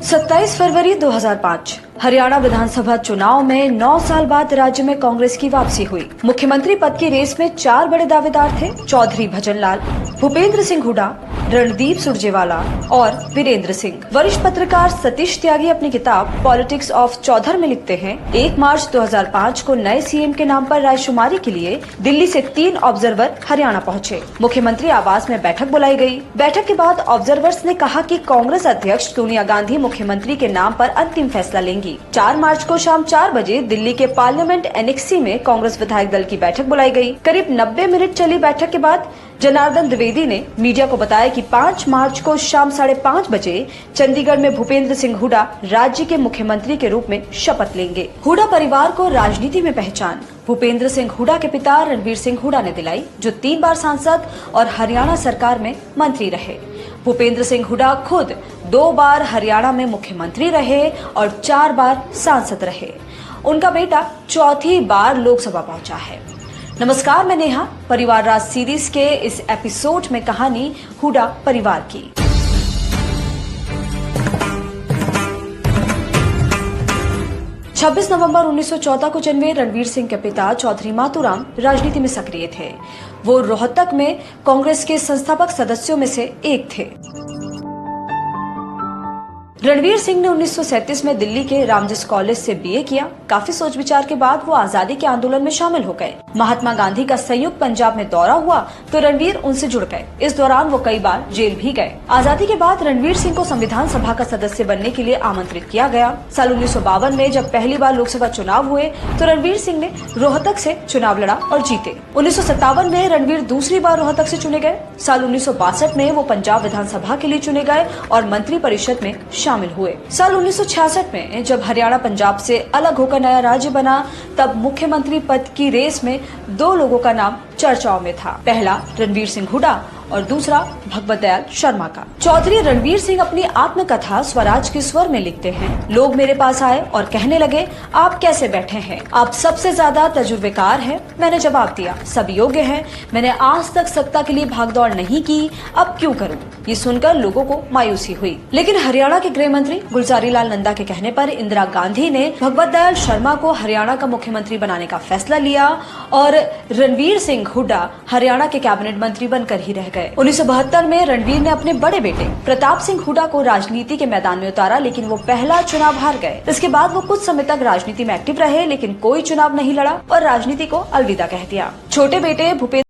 27 फरवरी 2005 हरियाणा विधानसभा चुनाव में 9 साल बाद राज्य में कांग्रेस की वापसी हुई। मुख्यमंत्री पद की रेस में 4 बड़े दावेदार थे। चौधरी भजनलाल, भूपेंद्र सिंह हुड्डा, रणदीप सुरजेवाला और वीरेंद्र सिंह। वरिष्ठ पत्रकार सतीश त्यागी अपनी किताब पॉलिटिक्स ऑफ चौधर में लिखते हैं, 1 मार्च 2005 को नए सीएम के नाम पर रायशुमारी के लिए दिल्ली से 3 ऑब्जर्वर हरियाणा पहुंचे। मुख्यमंत्री आवास में बैठक बुलाई गई। बैठक के बाद ऑब्जर्वर्स ने कहा कि कांग्रेस अध्यक्ष सोनिया गांधी मुख्यमंत्री के नाम पर अंतिम फैसला लेंगी। 4 मार्च को शाम 4 बजे दिल्ली के पार्लियामेंट एनेक्सी में कांग्रेस विधायक दल की बैठक बुलाई गई। करीब 90 मिनट चली बैठक के बाद जनार्दन द्विवेदी ने मीडिया को बताया कि 5 मार्च को शाम 5:30 बजे चंडीगढ़ में भूपेंद्र सिंह हुड्डा राज्य के मुख्यमंत्री के रूप में शपथ लेंगे। हुड्डा परिवार को राजनीति में पहचान भूपेंद्र सिंह हुड्डा के पिता रणवीर सिंह हुड्डा ने दिलाई, जो 3 बार सांसद और हरियाणा सरकार में मंत्री रहे। भूपेंद्र सिंह हुड्डा खुद 2 बार हरियाणा में मुख्यमंत्री रहे और 4 बार सांसद रहे। उनका बेटा चौथी बार लोकसभा पहुंचा है। नमस्कार, मैं नेहा। परिवार राज सीरीज के इस एपिसोड में कहानी हुड्डा परिवार की। छब्बीस नवंबर 1914 को जन्मे रणवीर सिंह के पिता चौधरी मातूराम राजनीति में सक्रिय थे। वो रोहतक में कांग्रेस के संस्थापक सदस्यों में से एक थे। रणवीर सिंह ने 1937 में दिल्ली के रामजस कॉलेज से बीए किया। काफी सोच विचार के बाद वो आजादी के आंदोलन में शामिल हो गए। महात्मा गांधी का संयुक्त पंजाब में दौरा हुआ तो रणवीर उनसे जुड़ गए। इस दौरान वो कई बार जेल भी गए। आजादी के बाद रणवीर सिंह को संविधान सभा का सदस्य बनने के लिए आमंत्रित किया गया। साल 1952 में जब पहली बार लोकसभा चुनाव हुए तो रणवीर सिंह ने रोहतक से चुनाव लड़ा और जीते। 1957 में रणवीर दूसरी बार रोहतक से चुने गए। साल 1962 में वो पंजाब विधानसभा के लिए चुने गए और मंत्री परिषद में शामिल हुए। साल 1966 में जब हरियाणा पंजाब से अलग होकर नया राज्य बना, तब मुख्यमंत्री पद की रेस में 2 लोगों का नाम चर्चाओं में था। पहला रणवीर सिंह हुड्डा और दूसरा भगवत दयाल शर्मा का। चौधरी रणवीर सिंह अपनी आत्मकथा स्वराज के स्वर में लिखते हैं, लोग मेरे पास आए और कहने लगे, आप कैसे बैठे हैं, आप सबसे ज्यादा तजुर्बेकार हैं। मैंने जवाब दिया, सब योग्य हैं। मैंने आज तक सत्ता के लिए भागदौड़ नहीं की, अब क्यों करूं? ये सुनकर लोगों को मायूसी हुई। लेकिन हरियाणा के गृह मंत्री गुलजारी लाल नंदा के कहने पर इंदिरा गांधी ने भगवत दयाल शर्मा को हरियाणा का मुख्यमंत्री बनाने का फैसला लिया और रणवीर सिंह हुड्डा हरियाणा के कैबिनेट मंत्री बनकर ही रह गए। 1972 में रणवीर ने अपने बड़े बेटे प्रताप सिंह हुड्डा को राजनीति के मैदान में उतारा, लेकिन वो पहला चुनाव हार गए। इसके बाद वो कुछ समय तक राजनीति में एक्टिव रहे, लेकिन कोई चुनाव नहीं लड़ा और राजनीति को अलविदा कह दिया। छोटे बेटे भूपेंद्र